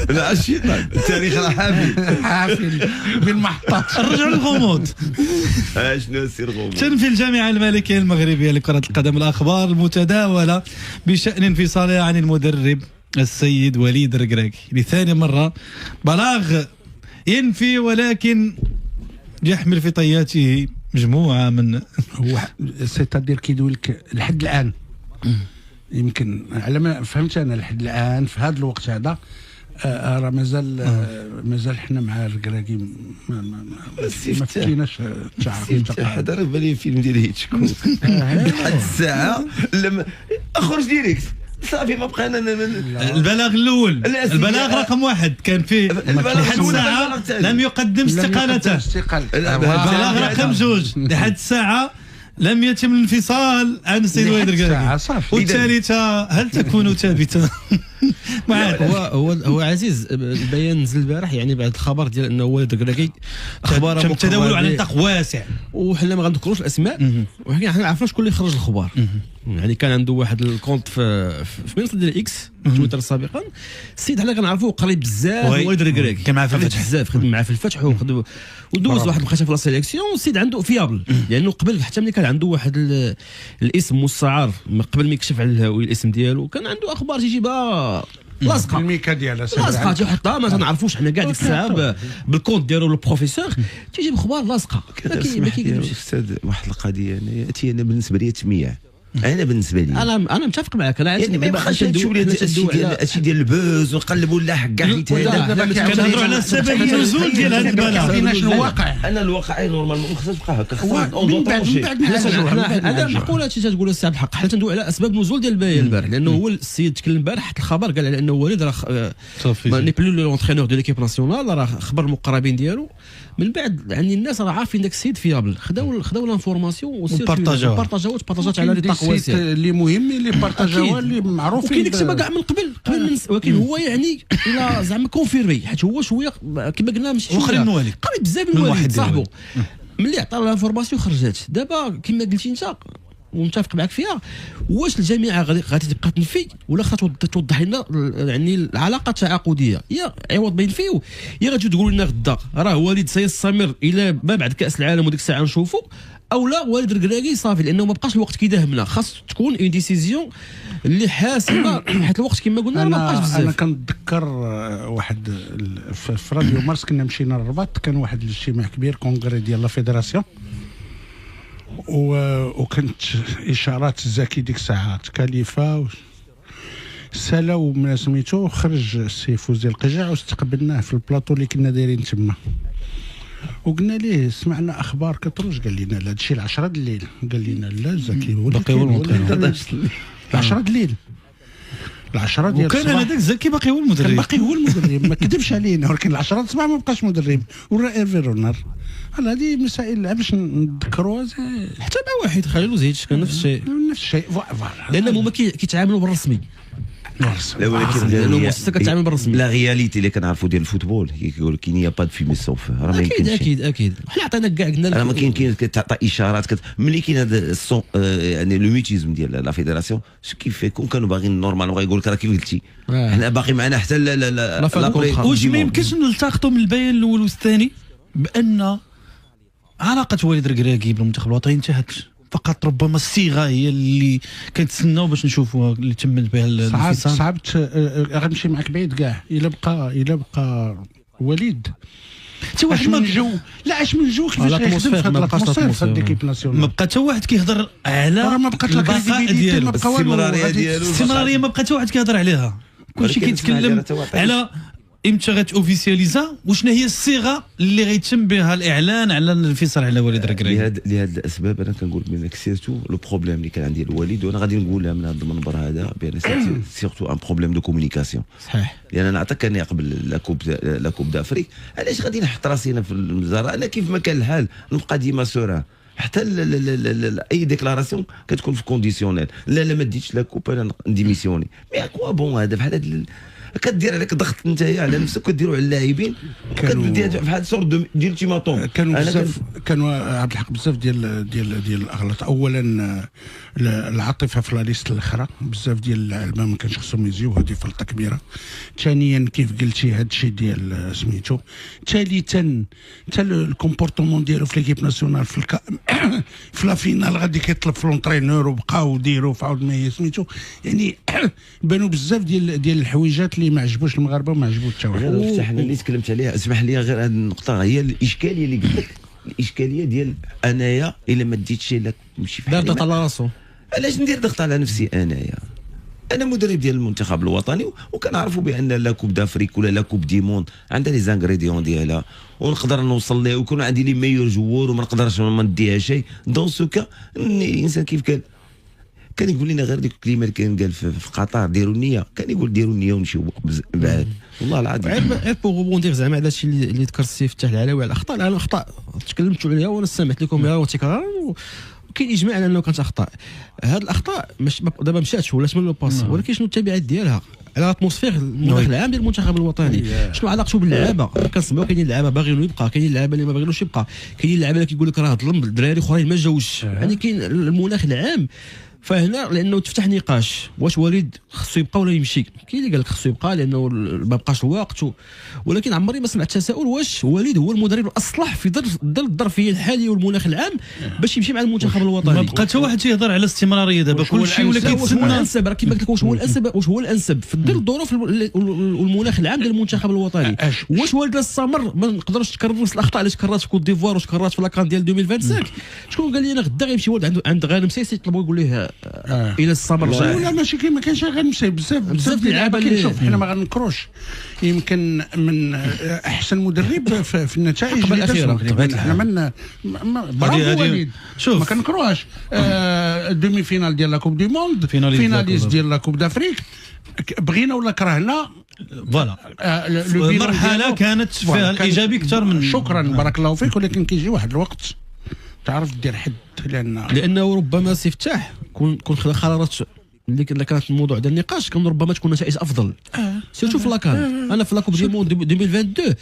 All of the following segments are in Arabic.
لا الشيطان التاريخ راه حافل بالمحطات. نرجعوا للغموض. شنو سير غموض. تنفي الجامعة الملكية المغربية لكرة القدم الأخبار المتداولة بشأن انفصالها عن المدرب السيد وليد الركراكي لثاني مرة. بلاغ ينفي ولكن يحمل في طياته مجموعة من هو سيتادير كيدوي لك لحد الآن يمكن على ما فهمت أنا لحد الآن في هذا الوقت هذا راه مازال حنا مع الركراكي ما فكيناش التعاقد. هذا راه بالي فيلم ديال هيتشكوك لحد الساعة لما اخرج ديريكت صافي ما بقينا. البلاغ الأول، البلاغ رقم 1 كان فيه لحد الساعة لم يقدم استقالته. البلاغ رقم 2 لحد الساعة لم يتم الانفصال عن السيد وليد الركراكي. والثالثة هل تكون ثابتة؟ هو عزيز البيان نزل البارح يعني بعد الخبر ديال انه وليد الركراكي اخبار تم تداولوا على نطاق واسع وحنا ما غنذكروش الاسماء وحنا عرفنا شكون اللي خرج الخبر. يعني كان عنده واحد الكونت في منصه ديال اكس تويتر سابقا. السيد حنا كنعرفوه قريب بزاف وليد الركراكي كان معاه في الفتح بزاف، خدم معاه في الفتح ودوز واحد البقيته في لا سيليكسيون. والسيد عنده فيابل لانه قبل حتى ملي كان عنده واحد الاسم مستعار قبل ما يكشف على الاسم ديالو كان عنده اخبار تيجيبها لاصقه الميكا ديالها لاصقه تيحطها ما تنعرفوش حنا كاع ديك الساعه بالكونت ديالو البروفيسور تيجيب اخبار لاصقه. ما كاينش استاذ واحد القضيه انا بالنسبه لي تميع. انا بالنسبه لي انا متفق معك. انا يعني ما بقاش نشوف هادشي ديال البوز ونقلبوا لا حق كاع كنهضروا على سبب النزول ديال هذا البلاغ. الواقع انا الواقع نورمالمون ما خصهاش تبقى هكا. من بعد انا معقوله هادشي تقول السي عبد الحق. حنا تندوي على اسباب نزول ديال البيان البارح لانه هو السيد تكلم البارح الخبر قال على انه وليد راه ماني بلو لونترينور دو ليكيب ناسيونال راه خبر المقربين ديالو. من بعد يعني الناس راه عارفين داك السيد فيابل خداو لانفورماسيون وبارطاجات على نطاق واسع اللي مهم اللي بارطاجاوها اللي معروف. وكاين ديك السبب كاع من قبل ولكن هو يعني الى زعما كونفيرمي حيت هو شويه كما قلنا ماشي وخرين من والد قريب بزاف من والد صاحبه ملي عطى الانفورماسيون خرجت. دابا كما قلتي انت ومتفق معك فيها واش الجامعه غادي تبقى تنفي ولا خاصها توضح لنا يعني العلاقه التعاقديه يا عوض ما ينفيو يا غادي تقول لنا غدا راه وليد سيستمر الى ما بعد كاس العالم وديك الساعه نشوفوا او لا وليد الركراكي صافي لانه ما بقاش الوقت كيداهمنا. خاص تكون اون ديسيزيون اللي حاسمه حيت الوقت كما قلنا ما بقاش بزاف. انا كنتذكر واحد في راديو مارس كنا مشينا للرباط كان واحد الاجتماع كبير كونغري ديال لا فيدراسيون وكانت اشارات زكي ديك الساعات كلفه سالاو من سميتو خرج السي فوزي القجع واستقبلناه في البلاطو اللي كنا دايرين تما وقلنا ليه سمعنا اخبار كتروج قال لنا لا هادشي 10 الليل قال لنا لا زكي باقي هو المدرب 10 الليل 10 ديال وكان هذاك زكي باقي هو المدرب ما كذبش علينا ولكن 10 الصباح ما بقاش مدرب ورا ايفيرونر. هذه مسائل باش نذكروها حتى مع واحد خليلو زيد كان نفس الشيء لان هما كيتعاملوا بالرسمي. لا ولكن المؤسسه كتعامل بالرسمي. لا رياليتي اللي كنعرفوا ديال الفوتبول كيقول كاين يا با دو فيمي سوف راه ما يمكنش. اكيد حنا عطينا كاع قلنا راه ما كاين كتعطي اشارات ملي كاين هذا يعني لو ميتيزم ديال لا فيدراسيون كيف يكون كانوا باغيين نورمال غايقول لك راه كيف قلتي حنا باقي معنا حتى لا واش ما يمكنش نلتقطوا من البيان الاول والثاني بان علاقه وليد الركراكي بالمنتخب الوطني انتهت فقط ربما الصيغه هي اللي كنتسناو باش نشوفوها اللي تمت بها الانفصال. صعبت غنمشي معك بعيد كاع الا بقى وليد حتى واحد من جو لا اش من جو كيفاش يخدم في الاتموسفير ديكيب ناسيونال ما بقى حتى واحد كيهضر على ما بقات لا كريديبيليتي ما بقى والو الاستمراريه ما بقى حتى واحد كيهضر عليها كلشي كيتكلم على امتى غتوفيسياليزا وشنا هي الصيغه اللي غيتم بها الاعلان على الانفصال على وليد الركراكي. لهذه الاسباب انا كنقول بانك سيرتو لو بروبليم اللي كان عندي الوالد وانا غادي نقولها من هذا المنبر هذا بان سيرتو ان بروبليم دو كومونيكاسيون. صحيح لان انا عطاكني قبل لا كوب دافريك علاش غادي نحط راسي انا في الوزاره انا كيف ما كان الحال نبقى ديما سوران حتى اي ديكلاراسيون كتكون في كونديسيونيل لا ما ديتش لا كوب انا نديميسيوني مي اكوا بون هذا بحال هذا كدير عليك ضغط انت على نفسك وكديروا على اللاعبين كدير بحال سور ديال التيماتوم. كانوا بزاف كانوا عبد الحق بزاف ديال الاغلاط. اولا العاطفه في لا ليست الاخرى، بزاف ديال اللعابه ما كانش خصهم يزيو، هذه فرطه كبيره. ثانيا كيف قلتي هذا الشيء ديال سميتو. ثالثا حتى الكومبورتمون ديالو في ليكيب ناسيونال في لا فينال غادي كيطلب في لونترينور وبقاو ديروا فعاود ما سميتو. يعني بانوا بزاف ديال الحويجات اللي ما عجبوش المغاربه وما عجبوش حتى واحد. هذا فتحنا اللي تكلمت عليها. اسمح لي غير هذه النقطه هي الاشكاليه اللي قلت لك، الاشكاليه ديال انايا الا ما ديتش لك نمشي في دار ضغط على راسو. علاش ندير ضغط على نفسي انايا؟ انا مدرب ديال المنتخب الوطني وكنعرفوا بان لا كوب دافريك ولا لا كوب دي موند عندها لي زانغريديون ديالها ونقدر نوصل ليه ويكون عندي لي ميور جوور وما نقدرش ما نديها شيء. دون سوكا الانسان كيف قال كان يقول لنا غير ديك الكلمه اللي كان قال في قطر ديروا النيه، كان يقول ديروا النيه ونمشيو بعد. والله العظيم غير بوغ روبوندير زعما على الشيء اللي ذكر السي فتح العلاوي على الاخطاء. الاخطاء تكلمتوا عليها وانا سمعت لكم بها وتكرارا، وكاين اجماع على انه كانت اخطاء. هاد الاخطاء مش دابا مشاتش ولات من لو باس، ولكن شنو التبعات ديالها على الاتموسفير المناخ العام ديال المنتخب الوطني؟ شنو علاقته باللعابه؟ كنسمعوا كاينين اللعابه باغيين يبقى، كاينين اللعابه اللي ما باغيينوش يبقى، كاينين اللعابه اللي كيقول لك راه ظلم الدراري اخرين ما جاوش. يعني كاين المناخ العام. فهنا لانه تفتح نقاش واش وليد خصو يبقى ولا يمشي. كاين اللي قال لك خصو يبقى لانه ما بقاش الوقت ولكن عمري ما سمعت تساؤل واش وليد هو المدرب الاصلح في ظل الظرفيه الحاليه والمناخ العام باش يمشي مع المنتخب الوطني. ما بقى حتى واحد تيهضر على الاستمراريه دابا، كل شيء ولا كيتسنى. الانسب راه كيما قلت لك واش هو الانسب في ظل الظروف والمناخ العام ديال المنتخب الوطني. واش وليد استمر ما نقدروش تكرر نفس الاخطاء اللي تكررت في كوت ديفوار وتكررت في لاكان ديال 2025. شكون قال لي انا غدا غيمشي ولد عند غانم سيسي يطلبوا يقول ليه الى الصبر رجع؟ ولا ماشي كيما كانش غنمشي بزاف ديال اللعابه كنشوف. حنا ما غنكروش يمكن من احسن مدرب في النتائج الاخيره. حنا من برافو وليد ما كنكروهاش. دومي فينال ديال لا كوب دي موند، فيناليست ديال لا كوب دافريك، بغينا ولا كرهنا فوالا المرحله كانت فيها الايجابي اكثر من. شكرا بارك الله فيك. ولكن كيجي واحد الوقت تعرف دير حد لانه ربما سي فتاح كون خرارات اللي كانت الموضوع ديال النقاش كان ربما تكون نتائج افضل. سيرتو في لاكان. انا في لاكوب دي موند 2022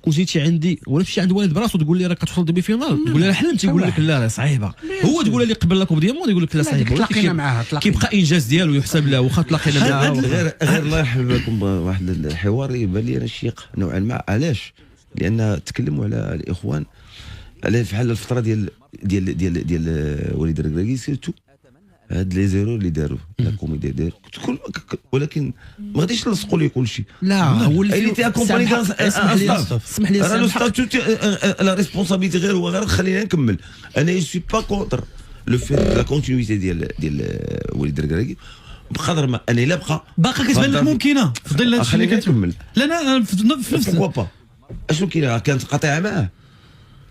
كون جيتي عندي ولا تمشي عند والد براسو تقول لي راك كتوصل ديبي فينال، تقول لي راه حلمت، يقول لك لا راه صعيبه. هو تقول لي قبل لاكوب دي موند يقول لك لا صعيبه. تلاقينا معاه كيبقى انجاز ديالو يحسب له واخا تلاقينا معاه. غير الله يرحم لكم واحد الحوار يبان لي انا شيق نوعا ما. علاش؟ لان تكلموا على الاخوان على بحال الفتره ديال وليد الركراكي سيرتو هاد لي زيرو اللي داروا لا كوميدي دار ولكن ما غاديش نلصقوا ليه كل شيء. لا هو اللي تي اكومباني اسمح لي راه لو ستاتيو لا ريسبونسابيلتي غير خلينا نكمل. انا جو سوي با كونتر لو في لا كونتينيتي ديال وليد الركراكي بقدر ما انا الا باقا كتبان لك ممكنه في ظل هادشي اللي كنكمل. لا انا في نفس با اشنو كاين كانت قطيعه معاه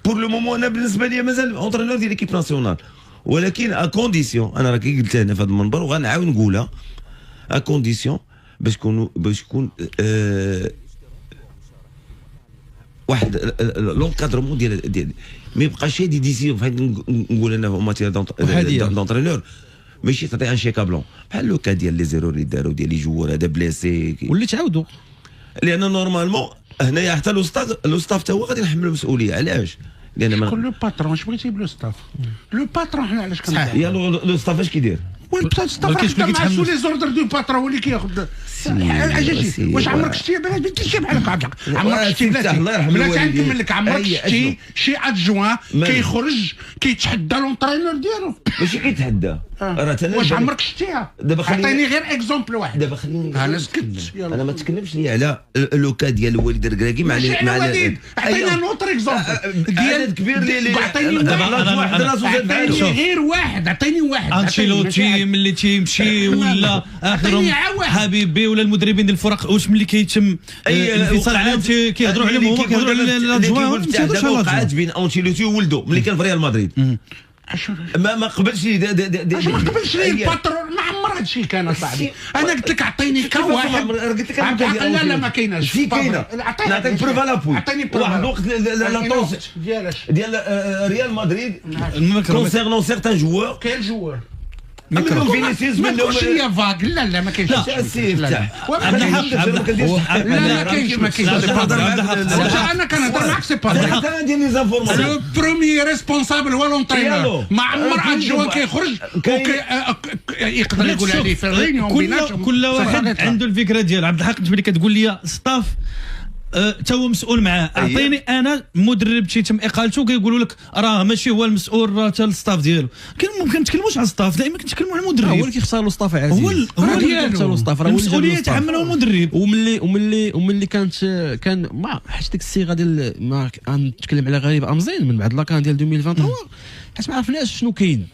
بور لو مومون. انا بالنسبه لي مازال اونترينور ديال ليكيب ناسيونال، ولكن ا كونديسيون انا راه كي قلتها هنا في هذا المنبر وغنعاود نقولها ا كونديسيون باش يكون واحد لونكادرمون ديال ما يبقاش دي ديسيون. فهمت نقول انا في ماتير دونترينور ماشي تعطي ان شيكا بلون بحال لو كا ديال لي زيرو اللي داروا ديال لي جوار هذا بليسي واللي تعاودوا. لان نورمالمون هنايا حتى لو ستاف حتى هو غادي نحملوا المسؤوليه. علاش؟ لان كل لو باترون اش بغيتي بلو ستاف. لو باترون حنا علاش كنهضروا يا لو ستاف اش كيدير؟ والستاف مع سو لي زوردر دو باترون هو اللي كياخذ. واش عمرك شتي بنات شي بحال هكا؟ عمرك شتي بلاتي نكمل لك. عمرك شتي شي ادجوان كيخرج كيتحدى لونطرينور ديالو؟ ماشي كيتحدى واش عمرك شتيها؟ عطيني غير اكزومبل واحد. دابا خليني انا سكت. انا ما تكلمش لي على لوكا ديال وليد الركراكي مع وليد. عطينا نوتر اكزومبل ديال كبير اللي عطيني واحد راسو زاد غير واحد. عطيني واحد. انشيلوتي ملي تيمشي ولا اخرهم حبيبي ولا المدربين ديال الفرق واش ملي كيتم الانفصال عليهم كيهضروا عليهم هما كيهضروا على الادجوان. وقعات بين انشيلوتي وولدو ملي كان في ريال مدريد. ما قبلش ما قبلش لي الباترون. ما عمر هذا الشيء كان صاحبي. انا قلت لك عطيني كواحد. قلت لك لا لا ما كايناش. في كاينه. نعطيك بروف على بوي. واحد الوقت لاطونس ديال ريال مدريد كونسيرنون سيغتان جوار. كاين جوار فينيسيوس ما تقولش لي فاك. لا ما كاينش السي يفتح ما كاينش انا كنهضر معك سي با انا ندير لي زانفورماسيون. لو بروميي ريسبونسابل هو لونطرينور. ما عمر الجوان كيخرج يقدر يقول هذه في الرينيون بيناتهم. كل واحد عنده الفكره ديالو. عبد الحق انت ملي كتقول لي ستاف تا هو مسؤول معاه، اعطيني انا مدرب تيتم اقالته كيقولوا لك راه ماشي هو المسؤول، راه حتى الستاف ديالو. ما كنتكلموش على الستاف، دائما كنتكلموا على المدرب. هو اللي كيختار له ستاف عزيز، هو اللي كيختار له ستاف، راه المسؤوليه يتحملها المدرب. وملي كان ما حيت ديك الصيغه ديال ما نتكلم على غريب امزين من بعد لاكان ديال 2023 حيت ما عرفناش شنو كاين.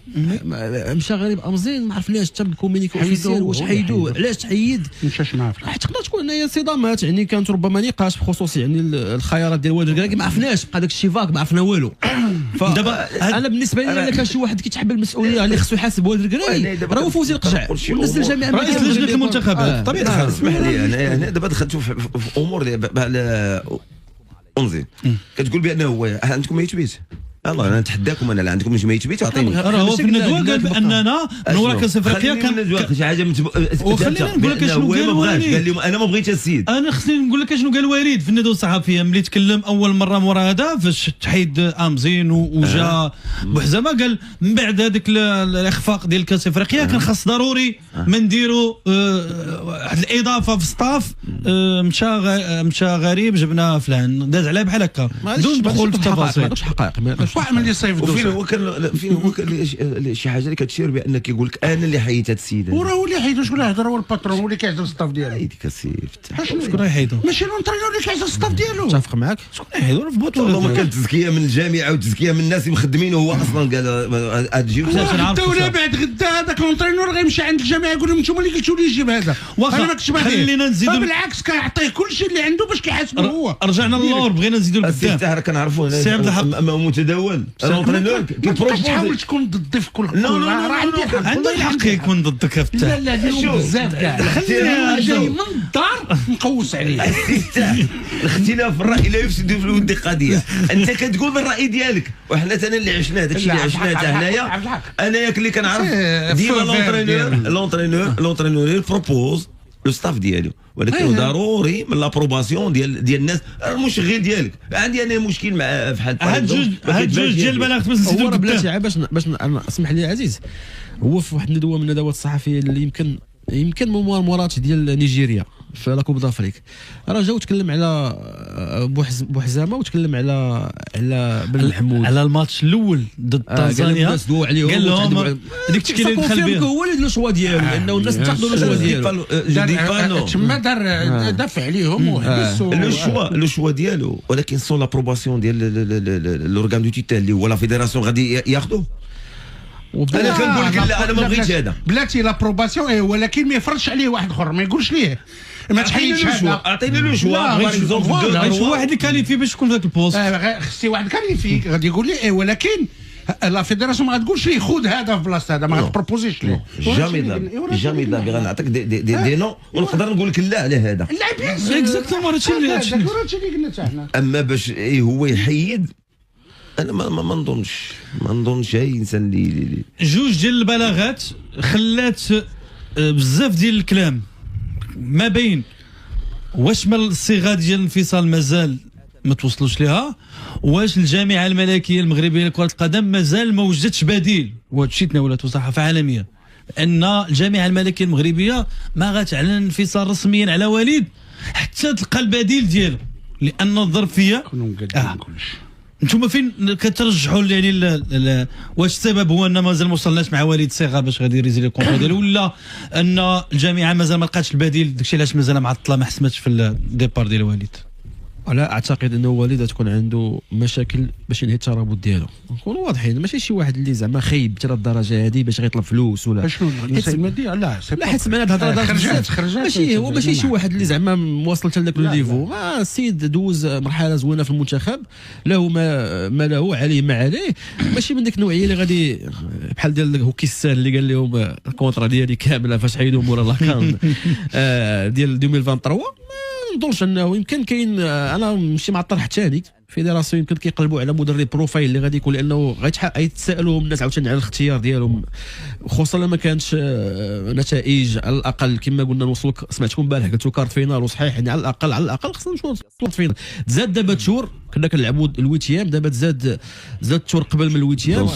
مشى غريب امزين ما عرفناش حتى بالكومينيكو اوفيسيال واش حيدوه علاش تحيد. مشاش معاه حيت تقدر تكون هي صدامات، يعني كانت ربما نقاش بخصوص يعني الخيارات ديال والد الكراكي، ما عرفناش بقى داك الشيء فاك ما عرفنا والو. دابا انا بالنسبه لي الا كان شي واحد كيتحمل المسؤوليه اللي خصو يحاسب والد الكراكي راه هو فوزي القجع ونزل جميع رئيس لجنه المنتخبات. طبيعي الحال اسمح لي انا دابا دخلت في امور على اونزي كتقول بانه هو عندكم ما يتبيت. الله انا نتحداكم، انا لا عندكم ما يتبيت اعطيني. راه هو في الندوه قال باننا من وراء كاس افريقيا كان شي حاجه وخلينا نقول لك شنو قال وليد. وليد. قال لهم انا ما بغيتش السيد. انا خصني نقول لك شنو قال وليد في الندوه الصحفيه ملي تكلم اول مره مورا هذا فاش تحيد امزين وجا بوحزامه. قال من بعد هذاك الاخفاق ديال كاس افريقيا كان خاص ضروري ما نديروا واحد الاضافه في الستاف. مشى غريب جبنا فلان داز عليه بحال هكا بدون دخول في التفاصيل. ما حقائق واحد من اللي صيفط فين هو كان شي حاجه اللي كتشير بان كيقول لك انا اللي حيدت هذا السيد. وراه هو اللي حيدو. شكون اللي هضر؟ هو الباترون، هو اللي كيهضر الستاف ديالو. هذيك السيد شكون يحيدو؟ ماشي لونطرينور اللي كيهضر الستاف ديالو. متفق معاك. شكون يحيدو في بطوله؟ والله ما كانت تزكيه من الجامعه وتزكيه من الناس مخدمين وهو اصلا قال تجيب. الدوله بعد غدا هذاك لونطرينور غيمشي عند الجامعه يقول لهم انتم اللي قلتوا لي يجيب هذا. انا ما كنتش باغي. خلينا نزيدوا بالعكس كيعطيه كل شيء اللي عنده باش كيحاسبه هو. رجعنا للور بغينا نزيدوا السيد لقدام. تاع كنعرفوه متداول لونطرينور كيبروبوزي. تحاول تكون ضدي في كل لا عنده الحق يكون ضدك افتح. لا بزاف كاع. جاي من الدار نقوس عليه. الاختلاف الراي لا يفسد في الود قضيه. انت كتقول الراي ديالك وحنا انا اللي عشناه داكشي اللي عشناه حتى هنايا. انا ياك اللي كنعرف ديما لونطرينور بروبوز لو ستاف ديالو، ولكن ضروري من لابروباسيون ديال الناس المشغل ديالك. عندي انا مشكل مع في هاد جوج ديال البلاغات باش نزيدو هو بلاتي باش اسمح لي عزيز. هو في واحد الندوه من الندوات الصحفيه اللي يمكن مورات ديال نيجيريا في لا كوب دافريك راه جا وتكلم على بوحزامه وتكلم على بن محمود على الماتش الاول ضد تنزانيا. قال لهم هذيك التشكيله اللي دخل بها هو اللي الشوا ديالو لانه الناس تاخذوا الشوا ديالو. تما دافع عليهم وحبس لو شوا ديالو، ولكن سون لابروباسيون ديال لورغان دو تيتال اللي هو لا فيدراسيون غادي ياخذوه. انا كنقول لك لا انا ما بغيتش هذا. بلاتي لابروباسيون ولكن ما يفرضش عليه واحد اخر، ما يقولش ليه ما تحيدش هذا. اعطيني لو شوا شو واحد كاليفي باش يكون في ذاك البوست. خصي واحد كاليفي غادي يقول لي ولكن لا فيدراسيون ما غاتقولش ليه خذ هذا في بلاصه هذا، ما غاتبروبوزيش ليه. جامي لا غنعطيك دي نو ونقدر نقول لك لا على هذا. لا بيان اكزاكتومون هادشي اللي قلنا حتى حنا. اما باش هو يحيد انا ما نظنش اي انسان اللي جوج ديال البلاغات خلات بزاف ديال الكلام ما بين واش من الصيغه ديال الانفصال مازال ما توصلوش ليها، واش الجامعه الملكيه المغربيه لكره القدم مازال ما وجدتش بديل. وهذا الشيء تناولته صحافه عالميه ان الجامعه الملكيه المغربيه ما غتعلن انفصال رسميا على وليد حتى تلقى البديل ديالو، لان الظرفيه انتم فين كترجحوا يعني واش السبب هو ان مازال ما وصلناش مع وليد صغار باش غادي يريزي الكونترا ديالو، ولا ان الجامعه مازال ما لقاتش البديل داكشي علاش مازال معطله ما حسمتش في الديبار ديال وليد؟ ولا اعتقد انه وليد تكون عنده مشاكل باش ينهي الترابط ديالو. نكونوا واضحين ماشي شي واحد اللي زعما خايب حتى الدرجه هذه باش غيطلب فلوس ولا شنو الماديه. لا حيت سمعنا هاد الهضره ماشي هو ماشي شي واحد اللي زعما واصل حتى لذاك الليفو. السيد دوز مرحله زوينه في المنتخب، له ما له عليه ما عليه. ماشي من ديك النوعيه اللي غادي بحال ديال هوكيستان اللي قال لهم الكونترا ديالي كامله فاش حيدوا مورا لاكان ديال 2023. ما نظنش انه يمكن كاين. انا ماشي معطل حتى ثاني فيدراسيون يمكن كيقلبوا على مدرب بروفايل اللي غادي يكون، لانه غيتسالوا الناس عاوتاني على الاختيار ديالهم، خصوصا لما كانش نتائج على الاقل كما قلنا نوصلوا. سمعتكم امبارح قلتوا كارت فينال وصحيح، يعني على الاقل خصنا نوصلوا فينال. تزاد دابا تشور، كنا كنلعبوا الويتيام، دابا تزاد تشور قبل من الويتيام.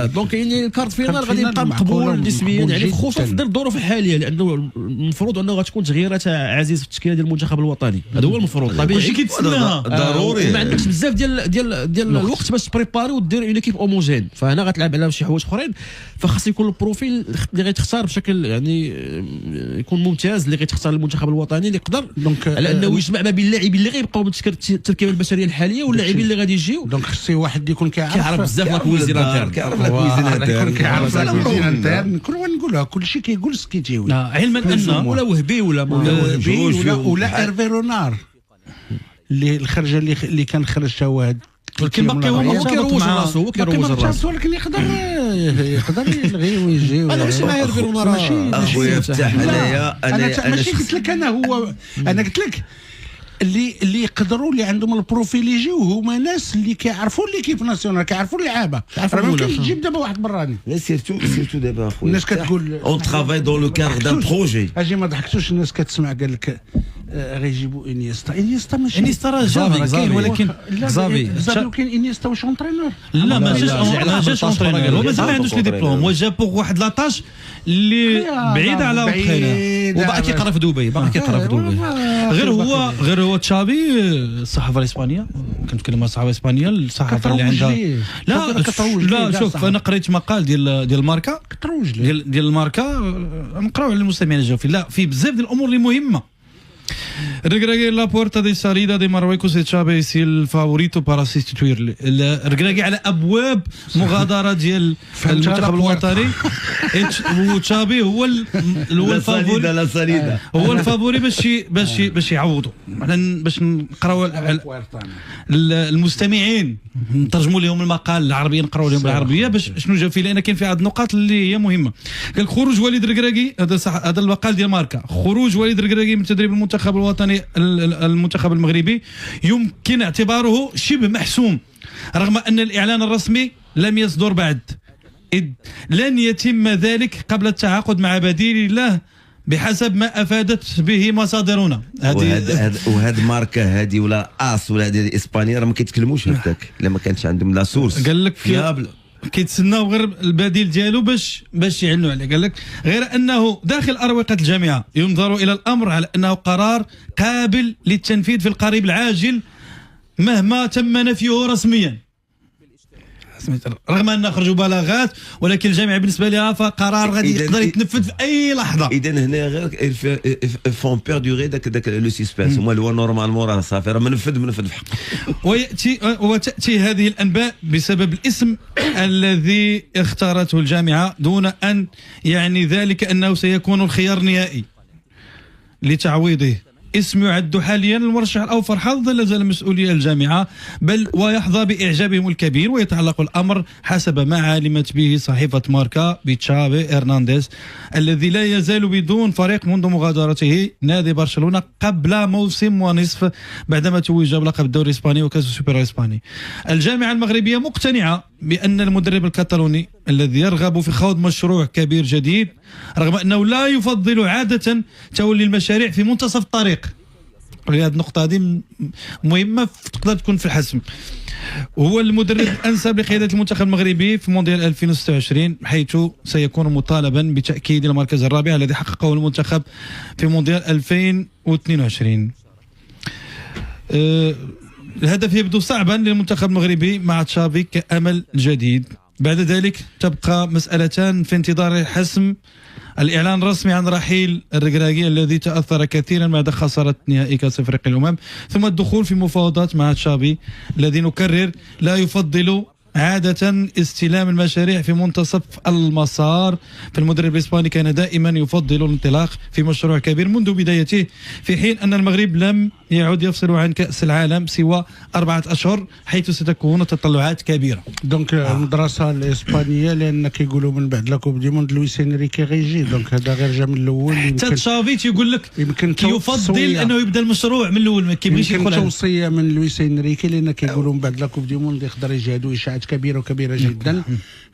دونك يعني الكارت فينال غادي يبقى مقبول نسبيا، يعني خصوصا في الظروف الحاليه، لانه المفروض انه غتكون تغييرات عزيز في التشكيله ديال المنتخب الوطني. هذا هو المفروض طبيعي كيتسناها ضروري. ما عندكش بزاف ديال الوقت باش تبريباري ودير اون ايكيب اوموجين، فهنا غتلعب على شي حوايج اخرين، فخاص يكون البروفيل اللي غيتختار بشكل يعني يكون ممتاز، اللي غيتختار المنتخب الوطني اللي يقدر على انه يجمع ما بين اللاعبين اللي غيبقاو بالتركيبه البشريه الحاليه واللاعبين اللي غادي يجيو. دونك خصي واحد اللي يكون كيعرف بزاف لا كويزين انترن، كيعرف لا كويزين انترن، نقولها كلشي كيقول سكيتيوي، علما ان ولا وهبي ولا ايرفي رونار اللي الخرجه اللي كان خرج تا واحد، ولكن باقي هو كيروج راسو، هو كيروج راسو، ولكن يقدر يلغي ويجي. انا ماشي مع ايرفي رونار اخويا فتح انايا انا ماشي قلت لك انا قلت لك اللي يقدروا اللي عندهم البروفيل يجيو هما ناس اللي كيعرفوا ليكيب ناسيونال، كيعرفوا اللعابه، راه ممكن تجيب دابا واحد براني. لا سيرتو دابا اخويا الناس كتقول اون ترافاي دون لو كادر دان بروجي. اجي ما ضحكتوش، الناس كتسمع قال لك غيجيبوا انيستا ماشي انيستا راه جافي كاين، ولكن زافي كاين انيستا واش اونترينور؟ لا ما جاش اونترينور، ومازال ما عندوش لي ديبلوم، هو جا بوغ واحد لاطاج اللي بعيده على اونترينور، وباقي كيقرا في دبي، غير هو تشافي الصحافه الاسبانيه، كنتكلم مع الصحافه الاسبانيه، الصحافه اللي عندها لا شوف انا قريت مقال ديال الماركا، ديال الماركا، نقراو على المستمعين الجاو فيه، لا في بزاف ديال الامور اللي مهمه. Regregue la puerta de salida de Marruecos de Xavi es el favorito para sustituirle. Regregue على ابواب مغادره ديال المنتخب الوطني، وتشافي هو الفافوري، لا صليده هو الفافوري باش يعوضوا. باش نقراو المستمعين نترجموا لهم المقال العربيه، نقراو لهم بالعربيه باش شنو جا فيه، لان كاين فيه عدد النقاط اللي هي مهمه. قال خروج وليد ركراكي، هذا المقال ديال ماركا، خروج وليد ركراكي من تدريب المنتخب الوطني المنتخب المغربي يمكن اعتباره شبه محسوم، رغم ان الاعلان الرسمي لم يصدر بعد، إذ لن يتم ذلك قبل التعاقد مع بديل له بحسب ما افادت به مصادرنا. وهاد ماركه هذه ولا اس ولا هذه اسبانيا راه ما كيتكلموش هكاك، الا ما كانش عندهم لا سورس. قال لك كيتسناو غير البديل ديالو باش يعلنوا عليه. قال لك غير انه داخل اروقه الجامعه ينظر الى الامر على انه قرار قابل للتنفيذ في القريب العاجل مهما تم نفيه رسميا، رغم ان خرجوا بلاغات، ولكن الجامعه بالنسبه لها فقرار غادي يقدر يتنفذ في اي لحظه. اذا هنا غير فون بيردوري داك لو سيسبانس، هو نورمالمون راه صافي راه منفذ في حقه. وتاتي هذه الانباء بسبب الاسم الذي اختارته الجامعه، دون ان يعني ذلك انه سيكون الخيار النهائي لتعويضه. اسم يعد حاليا المرشح الاوفر حظا، لا زال مسؤولي الجامعه بل ويحظى باعجابهم الكبير، ويتعلق الامر حسب ما علمت به صحيفه ماركا بتشافي هرنانديز الذي لا يزال بدون فريق منذ مغادرته نادي برشلونه قبل موسم ونصف بعدما توج بلقب الدوري الاسباني وكاس السوبر الاسباني. الجامعه المغربيه مقتنعه بان المدرب الكتالوني الذي يرغب في خوض مشروع كبير جديد، رغم انه لا يفضل عاده تولي المشاريع في منتصف الطريق، هذه النقطه هذه مهمه تقدر تكون في الحسم، هو المدرب الانسب لقياده المنتخب المغربي في مونديال 2026، حيث سيكون مطالبا بتاكيد المركز الرابع الذي حققه المنتخب في مونديال 2022. الهدف يبدو صعبا للمنتخب المغربي مع تشافي كأمل جديد. بعد ذلك تبقى مسألتان في انتظار الحسم: الإعلان الرسمي عن رحيل الركراكي الذي تأثر كثيرا بعد خسارة نهائي كأس أفريقيا الأمم، ثم الدخول في مفاوضات مع تشافي الذي نكرر لا يفضل عادة استلام المشاريع في منتصف المسار، فالمدرب الإسباني كان دائما يفضل الانطلاق في مشروع كبير منذ بدايته، في حين أن المغرب لم يعد يفصل عن كأس العالم سوى 4 أشهر، حيث ستكون تطلعات كبيرة. دونك المدرسة الإسبانية، لأن كيقولوا من بعد لا كوب دي موند لويس انريكي غيجي، دونك هذا غير جا من الأول. حتى تشافي تيقول لك يمكن يفضل أنه يبدأ المشروع من الأول، ما كيبغيش يدخل. يمكن توصية من لويس انريكي، لأن كيقولوا من بعد لا كوب دي موند يقدر يجي إشاعات كبيرة جدا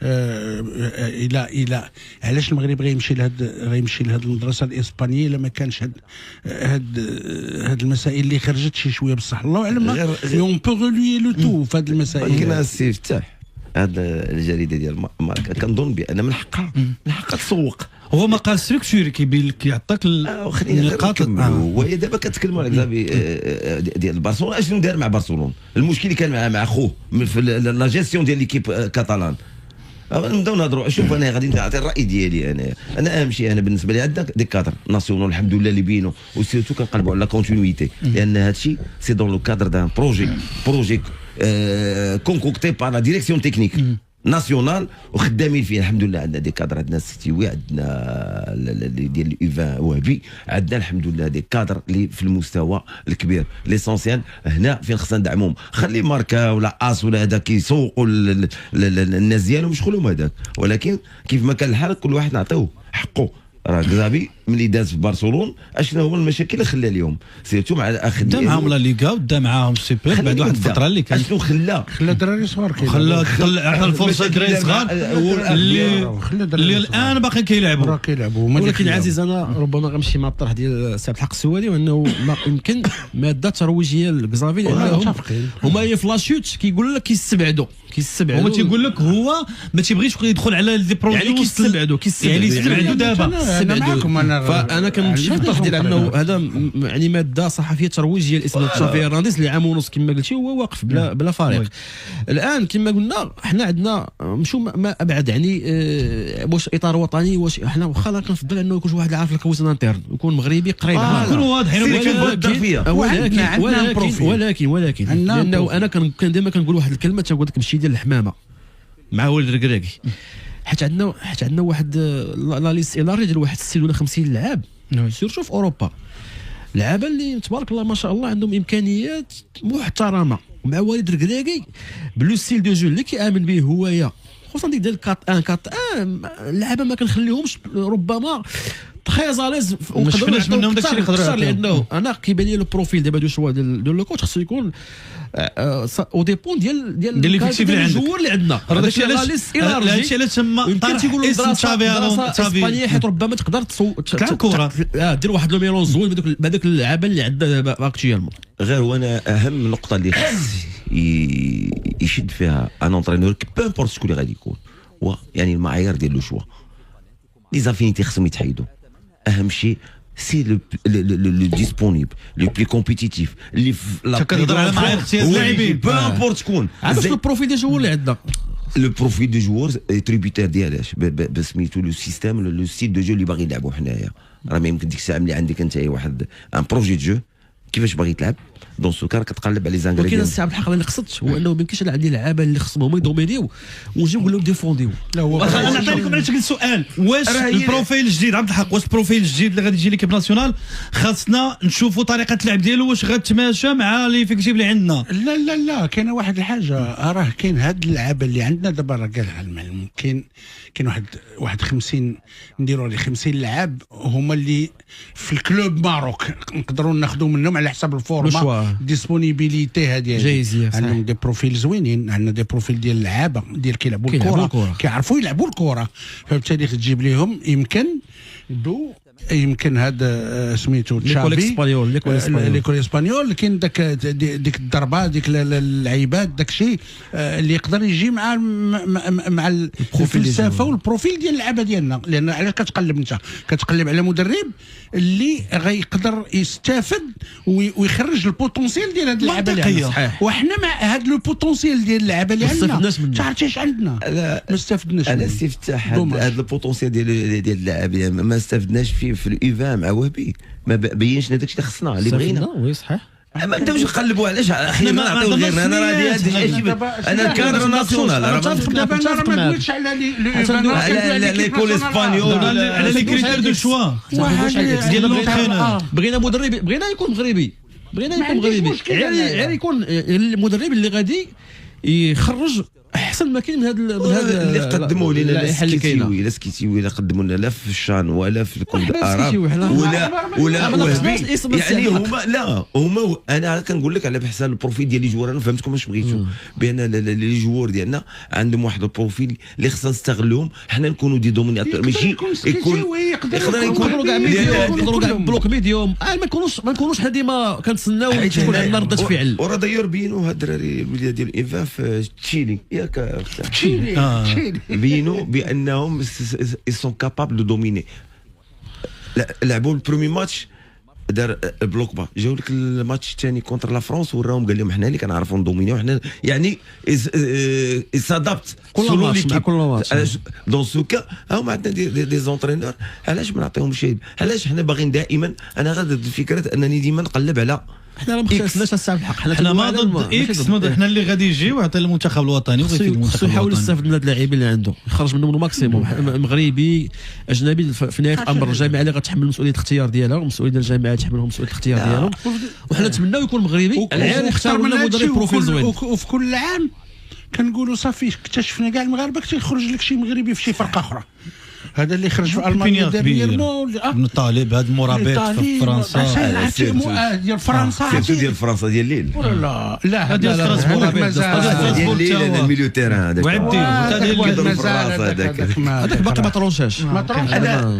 الى علاش المغرب غيمشي لهاد المدرسه الاسبانيه الا ما كانش هاد المسائل اللي خرجت شي شويه بصح الله اعلم اون بو ريلوي لو تو في هاد المسائل. كما السي فتاح هاد الجريده ديال ماركا كنظن بان من حقها تسوق. هو مقال ستركتوري كيبين لك يعطيك النقاط. وهي دابا كتكلموا على كزافي ديال برشلونه، اشنو دار مع برشلونه؟ المشكل اللي كان مع خوه في لا جيستيون ديال ليكيب كاتالان. نبداو نهضروا. شوف انا غادي نعطي الراي ديالي. انا اهم شيء انا بالنسبه لي عندنا دي كادر ناسيونال الحمد لله اللي بينوا، وسيرتو كنقلبوا على لا كونتينيتي، لان هادشي سي دون لو كادر دان بروجي كونكوكتي بار لا ديريكسيون تكنيك ناسيونال وخدامين فيه. الحمد لله عندنا دي كادر، عندنا السيتيوي، عندنا ديال الاي 20 وهبي، عندنا الحمد لله دي كادر اللي في المستوى الكبير. ليسونسيال هنا فين خصنا ندعموهم. خلي ماركا ولا اس ولا هذاك يسوقوا الناس ديالهم شغلهم هذاك، ولكن كيف ما كان الحال كل واحد نعطيوه حقه. راه كزافي ملي داز في برشلونه اشنو هو المشاكل اللي خلى اليوم سيرتو مع الاخ دا معاهم لا ليغا ودا معاهم السوبر بعد واحد الفتره اللي كان اشنو خلى دراري صغار خلى طلع الفرصه دراري صغار اللي الان باقي كيلعبوا ولكن عزيز انا ربما غنمشي مع الطرح ديال سي عبد الحق السوالي، وانه ما يمكن ماده ترويجيه لكزافي لانهم هما هي فلاشوت كيقول لك كيستبعدوا هو تيقول لك هو ما تيبغيش يدخل على لي بروجي، يعني كيستبعدوا دابا. فانا كنمشي في الطرح ديال انه هذا يعني ماده صحفيه ترويجيه لاسم تشافي هرنانديز اللي عام ونص كما قلتي هو واقف بلا فريق. الان كما قلنا حنا عندنا مشو ما ابعد يعني واش اطار وطني، واش حنا واخا كنفضل انه يكون شي واحد عارف الكوزن انترن يكون مغربي قريب يكونوا واضحين، ولكن لانه انا كان ديما كنقول واحد الكلمه تنقول لك مشي ديال الحمامه مع ولد الركراكي، حيت عندنا واحد لا ليست الاري ديال واحد 60 ولا 50 لاعب سيرتو في اوروبا، لعابه اللي تبارك الله ما شاء الله عندهم امكانيات محترمه، مع والد الركراكي بلو ستيل دو جو اللي كيامن به هويا، خصوصا ديك ديال 4-1 اللعابه ما كنخليهمش ربما تخي زاليز ونقدروا منهم داكشي اللي يقدروا، لانه انا كيبان لي البروفيل دابا دو شوا ديال لو كوتش خصو يكون او ديبون ديال ليفيكتيف اللي عندك الجوار اللي عندنا. هادشي علاش تما طرح اسم تشافي اسبانيا، حيت ربما تقدر الكره دير واحد لو ميلون زوين بهذوك اللعابه اللي عندنا دابا اكتيالمون. غير وانا اهم نقطه اللي خص يشد فيها ان اونترينور بو امبورت شكون اللي غادي يكون، هو يعني المعايير ديال لو شوا لي زافينيتي خصهم يتحيدوا. اهم شيء سي لو ديسپونيبل لو بلي كومبيتيتيف اللي لا كتهضر على معايير اختيار اللاعبين بو امبورت شكون. عرفت البروفيل ديال الجوار اللي عندنا، لو بروفيل دو جوور تريبيتير ديالاش بسميتو لو سيستيم لو ستيل دو جو اللي باغي يلعبوا حنايا. راه ما يمكن ديك الساعه ملي عندك انت واحد ان بروجي دو جو كيفاش باغي تلعب دون سو كار كتقلب على لي زانغريديون. ولكن السي عبد الحق اللي قصدت هو انه ما يمكنش عندي لعابه اللي خصهم هما يدومينيو ونجي نقول لهم ديفونديو. لا هو انا نعطي لكم على شكل سؤال، واش البروفيل الجديد عبد الحق، واش البروفيل الجديد اللي غادي يجي ليكيب ناسيونال خاصنا نشوفوا طريقه اللعب ديالو واش غتماشى مع ليفيكتيف اللي عندنا؟ لا كاينه واحد الحاجه، راه كاين هاد اللعابه اللي عندنا دابا راه كاع المعلم كاين واحد 50 نديروا عليه 50 لاعب هما اللي في الكلوب ماروك نقدروا ناخذوا منهم على حساب الفورما ديسپونيبيليتي هذه عندهم دي بروفيل زوينين، عندنا دي بروفيل ديال اللعابه ديال كيلعبوا الكره كيعرفوا يلعبوا الكره، فبالتالي تجيب لهم يمكن هذا سميتو تشافي ليكول اسبانيول كاين ديك الضربه ديك اللعيبات داكشي اللي يقدر يجي مع الفلسفه والبروفيل ديال اللعبه ديالنا. لان علاش كتقلب انت كتقلب على مدرب اللي غيقدر يستافد ويخرج البوتونسيال ديال هاد اللعبه اللي عندنا، وحنا مع هاد لو بوتونسيال ديال اللعبه اللي عندنا تعرفتي اش عندنا ما استفدناش. انا استفتح هذا البوتونسيال ديال اللاعب ما استفدناش فيه في الايفام مع وهبي، ما بينش لنا داكشي اللي خصنا اللي بغينا. وي صحيح ما انتوش نقلبوا علاش احنا ما نعطيو غيرنا. انا راه انا كادر ناسيونال دابا انا راه ما قلتش على ليكول اسبانيول على لي كريتير دو شوا ديال لونترينور. بغينا مدرب، بغينا يكون مغربي، غير يكون المدرب اللي غادي يخرج احسن ما كاين من هذا اللي قدموا لنا لا سكيتيوي لا قدموا لنا لا في الشان ولا في الكود العرب ولا وهبي. يعني هما انا كنقول لك على بحساب البروفيل ديال لي جوار. انا فهمتكم واش بغيتو بان لي جوار ديالنا عندهم واحد البروفيل اللي خصنا نستغلوهم، حنا نكونوا دي دوميناتور، ماشي يقدر يكونوا كاع بلوك ميديوم. ما نكونوش حنا ديما كنتسناو تكون عندنا ردة فعل. وراه داير بينوا هاد الدراري الولاد ديال الايفا في تشيلي بينوا بانهم سون كابابل دو دوميني. لعبوا البرومي ماتش دار بلوك با، جاو لك الماتش الثاني كونتر لا فرنسا وراهم قال لهم حنا اللي كنعرفوا ندومينيو حنا. يعني سادابت كل ماتش دون سو كا. هما عندنا دي زونترينور. علاش ما نعطيهمش؟ علاش حنا باغيين دائما؟ انا غادي الفكره انني ديما نقلب على حنا راه ما اختلفناش الساعه الحق. حنا ما ضد اكس، حنا اللي غادي يجي ويعطي المنتخب الوطني ويفيد المنتخب الوطني. يحاول يستافد من هاد اللاعبين اللي عنده، يخرج منهم الماكسيموم. مغربي اجنبي في نهايه الامر الجامعه اللي غتحمل مسؤوليه الاختيار ديالها، والمسؤولين ديال الجامعه تحملهم مسؤوليه الاختيار ديالهم. وحنا نتمناو يكون مغربي غير يختار لنا مدرب بروفيل زوين. وفي كل عام كنقولوا صافي اكتشفنا كاع المغاربه تيخرج لك شي مغربي في شي فرقه اخرى. هذا اللي خرج في المانيا ابن طالب، هذا المرابط في فرنسا ديال فرنسا ديال فرنسا ديال ليل. لا ديال ستراسبورغ ديال ليل الميليو تيران هذاك وعبدي هذاك باقي ما طرونشاش. انا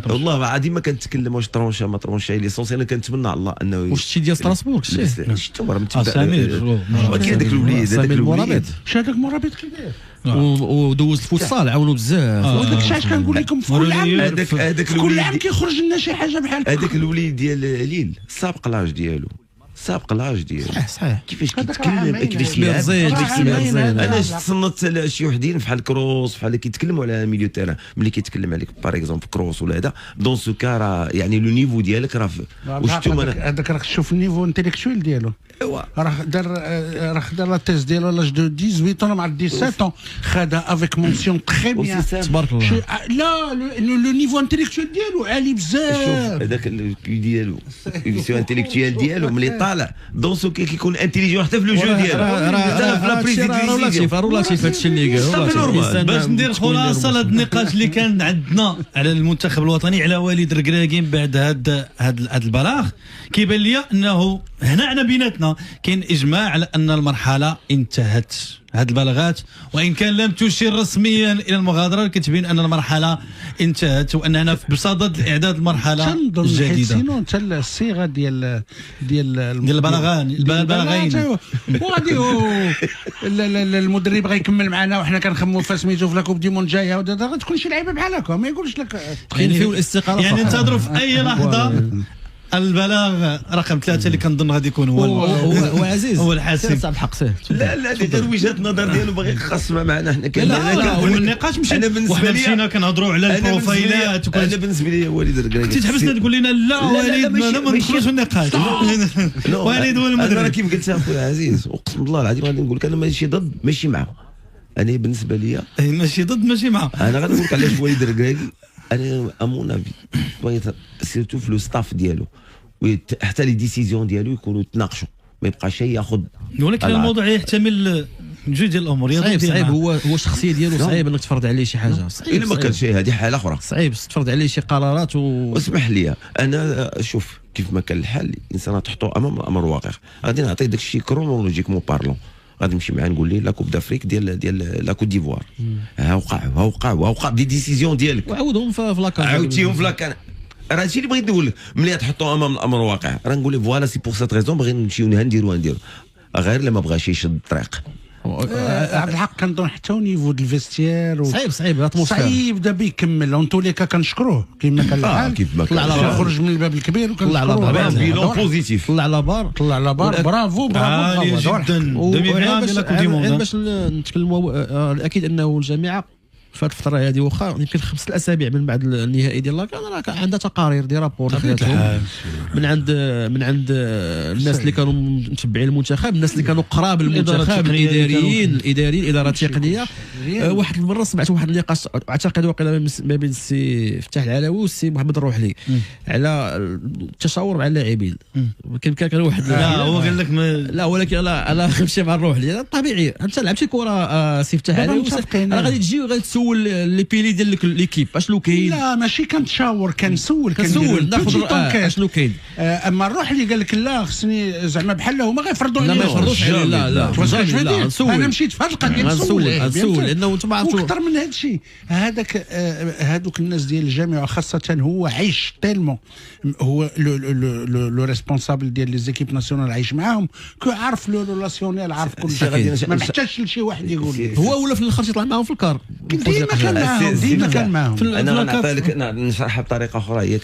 والله العظيم ما كنتكلم واش طرونشا ما طرونشا. ليسونسيال انا كنتمنى على الله انه واش شتي ديال ستراسبورغ شتو راه متبع هذاك الوليد هذاك المرابط. هذاك المرابط كيداير ودوز الفوتسال عاونوا بزاف. وداك الشيء كنقول لكم في كل عام كل عام كيخرج لنا شي حاجه بحال هذاك الوليد ديال ليل سابق لاج ديالو صحيح كيفاش كيتكلم زين. انا تصنت شي وحدين بحال كروس بحال كيتكلموا على ميليو تيران ملي كيتكلم عليك باغ اكزومبل كروس ولا هذا دون سو كا راه يعني لو نيفو ديالك راه وشتو هذاك راه تشوف النيفو انتيليكتويل ديالو. راه دار لا تيز ديالو لاج دو 18 مع 17 خدها افيك مونسيون تري بيان تبارك الله. لا لو نيفو انتيليكتويل ديالو عالي بزاف. شوف هذاك الكي ديالو الفيسيون انتيليكتويل ديالو ملي طالع دون سو كيكون انتيليجون حتى في لو جو ديالو. راه ريلاتيف هادشي اللي قال. باش ندير خلاصه لهاد النقاش اللي كان عندنا على المنتخب الوطني على وليد ركراكين بعد هاد البلاغ، كيبان لي انه هنا بيناتنا كاين اجماع على ان المرحله انتهت. هاد البلاغات وان كان لم تشير رسميا الى المغادره كتبين ان المرحله انتهت واننا بصدد اعداد المرحله الجديده. سينو حتى الصيغه ديال البلاغين وغادي المدرب غيكمل معنا وحنا كنخمموا في سميتو في لاكوب دي مون جايه غتكون شي لعيبه بحال هكا ما يقولش لك فيو الاستقاله. يعني انتظروا في اي لحظه البلاغ رقم 3 اللي كنظن غادي يكون هو عزيز هو الحاسم صاحب الحق سير. لا هذه غير وجهه النظر ديالو باغي يخصمها معنا حنا. لا هو النقاش ماشي وحنا مشينا كنهضروا على البروفايلات. انا بالنسبه لي وليد ركراكي كنتي تحبسنا تقول لنا لا وليد ما ندخلوش في النقاش. وليد هو المدرب. انا كيف قلت اخويا عزيز اقسم بالله العظيم غادي نقول لك انا ماشي ضد ماشي مع. انا بالنسبه لي ماشي ضد ماشي مع. انا غادي نقول لك علاش وليد ركراكي. انا امون افي سيرتو في لو ستاف ديالو حتى لي ديسيزيون ديالو يكونوا يتناقشوا ما يبقاش ياخذ. ولكن الموضوع يحتمل جوج ديال الامور. صعيب هو الشخصيه ديالو صعيب انك تفرض عليه شي حاجه. الا ما كان شي هذه حاله اخرى صعيب تفرض عليه شي قرارات واسمح لي انا شوف كيف ما كان الحال الانسان تحطو امام الامر الواقع. غادي نعطي داك الشيء كرونولوجيكمون بارلون. غادي نمشي معاه نقول ليه لا كوب دافريك ديال لا كوت ديفوار ها وقع دي ديسيزيون ديالك وعاودهم في لاكان عاودتيهم في لاكان. راه هادشي اللي بغيت نقول لك ملي تحطوا امام الامر الواقع راه نقول لك فوالا سي بور سيت ريزون باغي نمشيو نديرو غير لما بغاش يشد الطريق. عبد الحق كنظن حتى نيفو ديال الفيستير صعيب دابا يكمل اون تولي كنشكروه كيما كان الحال. طلع على خرج من الباب الكبير طلع على بار بيلون بوزيتيف طلع على بار برافو جدا. باش نتكلموا اكيد انه الجامعه في هذه الفتره هذه واخا يمكن 5 اسابيع من بعد النهائي ديال لاكان راه عندها تقارير دي رابور من عند الناس اللي كانوا متبعين المنتخب، الناس اللي كانوا قراب المنتخب، الاداريين الاداره التقنيه. واحد المره سمعت واحد النقاش اعتقد واقيلا ما بين السي فتاح العلوي والسي محمد الروحلي على التشاور مع اللاعبين. كان واحد لا هو قال لك لا ولكن انا نمشي مع الروحلي طبيعي. انت لعبتي كره سي فتاح العلوي راه غادي تجي وغادي تسول لي بيلي ديال ليكيب اشنو كاين. لا ماشي كنتشاور كنسول ناخذ اشنو كاين. اما الروحلي قال لك لا خصني زعما بحال هما غيفرضوا عليا. لا ما يفرضوش عليا. لا نسول. انا مشيت في هذه القضيه نسول لانه انتم عرفتوا اكثر من هذا الشيء. هذوك الناس ديال الجامعه خاصه هو عايش تيلمون هو لو ريسبونسابل ديال لي زيكيب ناسيونال عايش معاهم عارف لو ريلاسيونيل عارف كل شيء ما محتاجش لشي واحد يقول لي هو ولا في الاخر يطلع معاهم في الكار. ديما كان معاهم. انا نعطيك نشرحها بطريقه اخرى. هي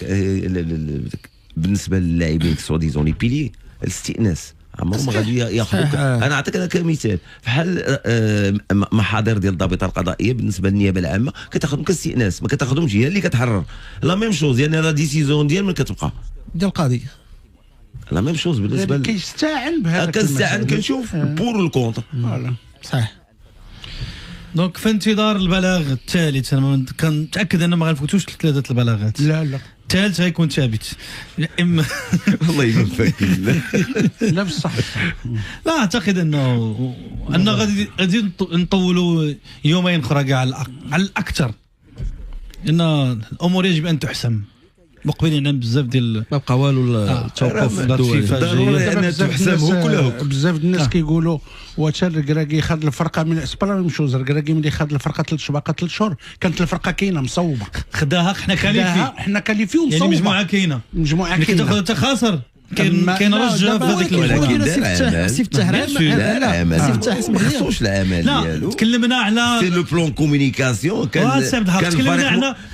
بالنسبه للاعبين سوا ديزون لي بيلي الاستئناس عمرهم غادي ياخذوك. انا نعطيك انا كمثال بحال محاضر ديال الضابطه القضائيه بالنسبه للنيابه العامه كتاخذهم كاستئناس ما كتاخذهمش هي اللي كتحرر. لا ميم شوز يعني لا ديسيزيون ديال من كتبقى ديال القاضي. لا ميم شوز بالنسبه كيستعن بهذا كنستعن كنشوف بور الكونتر. فوالا صحيح. دونك في انتظار البلاغ الثالث انا كنتاكد ان ما غنفوتوش 3 البلاغات. لا الثالث غيكون ثابت يا اما والله يبارك لا بصح لا اعتقد انه غادي نطولوا يومين اخرى كاع على الاكثر ان الامور يجب ان تحسم. مقبلين على بزاف ديال ما بقى والو التوقف الدولي ضروري ان تحسم كله. بزاف الناس كيقولوا واش الركراكي خد الفرقه من سبلا مشوز الركراكي ملي خد الفرقه 3 شهور كانت الفرقه كاينه مصوبه خداها حنا كاليفي ومصوبه يعني مجموعه كاينه كتاخذ حتى خاسر كاين رجع في هذيك ولكن سي فتاح لا سي فتاح ما خصوش العمل ديالو. تكلمنا على سي لو بلون كومونيكاسيون كان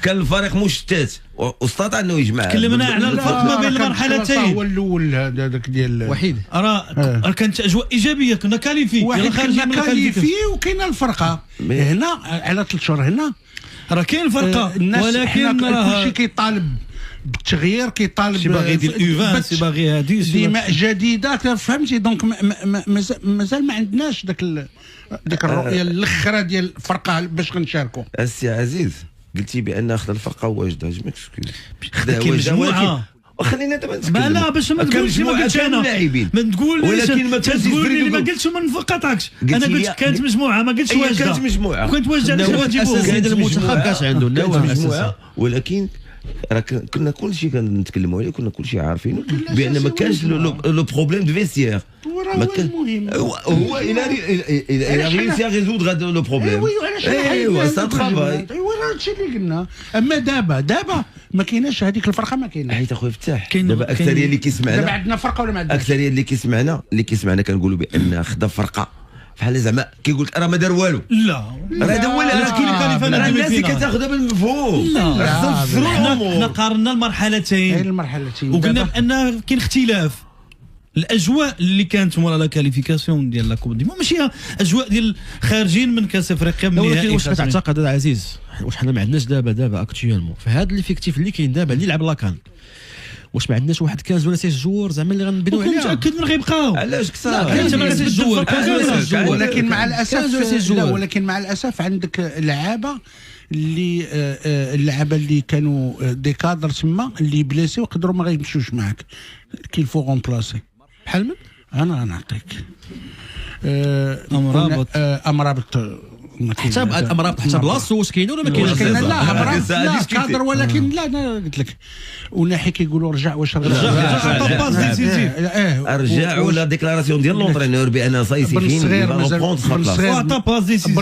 الفريق مشتت واستطاع انه يجمع. تكلمنا على الفرق ما بين المرحلتين. هو الاول هذاك ديال وحيد راه كانت اجواء ايجابيه كنا كاليفي كنا كاليفي وكاينه الفرقه هنا على 3 شهور هنا راه كاين فرقه ولكن كلشي كيطالب بالتغيير كيطالب سي باغي ديال ايفان سي باغي هادي ديما جديده فهمتي. دونك مازال ما عندناش ديك الرؤيه الاخرى ديال الفرقه باش غنشاركوا. السي عزيز قلتي بان خد الفرقه واجده جو مكسكيوز خدها واجده وخلينا دابا نتكلموا. لا باش ما تقولش ما قلتش انا ما تقولش ولكن ما تقول لي ما قلتش وما نقاطعكش. انا قلت كانت مجموعه ما قلتش واجده. كانت مجموعه كنت واجده علاش غنجيبوه كاين المنتخب كاش عنده مجموعه ولكن راه كنا كلشي كنتكلموا عليه كنا كلشي عارفين بان ما كانش لو بروبليم دو فيستير. ما كان هو الى ريسي ريزودغ هذا لو بروبليم. ايوا سا ترافاي ايوا هادشي اللي قلنا. اما دابا ما كايناش هذيك الفرقه ما كايناش. حيت اخويا فتاح دابا اكثريه اللي كيسمعنا دابا عندنا فرقه ولا ما عندناش. اكثريه اللي كيسمعنا كنقولوا بان خدا فرقه بحال زعما كيقول لك راه ما دار والو. لا راه هذا هو الناس اللي كتاخذها بالمفهوم. حنا قارنا المرحلتين وقلنا بان كاين اختلاف. الاجواء اللي كانت مورا لا كاليفيكاسيون ديال لا كوب دي ماشي اجواء ديال خارجين من كاس افريقيا من النهائي. واش كتعتقد العزيز واش حنا ما عندناش دابا اكطويلمون في هذا ليفيكتيف اللي كاين دابا اللي يلعب لاكان واش ما عندناش واحد 15 ولا 16 جوار زعما اللي غنبنيو عليها؟ متاكد من غيبقاو علاش كثار كاين 16 جوار ولكن مع الاسف ولكن مع الاسف عندك لعابه اللعابه اللي كانوا دي كادر تما اللي بلاسي وقدروا ما غيمشوش معاك كيل فو غومبلاسي. بحال من انا نعطيك امرابط حتى الامراض حتى بلاصتو واش كاين ولا ما كاينش؟ لا امراض لا كادر ولكن لا انا قلت لك وناحي كيقولوا رجع واش رجع ولا ديكلاراسيون ديال لونترينور بان صاي سي فين بن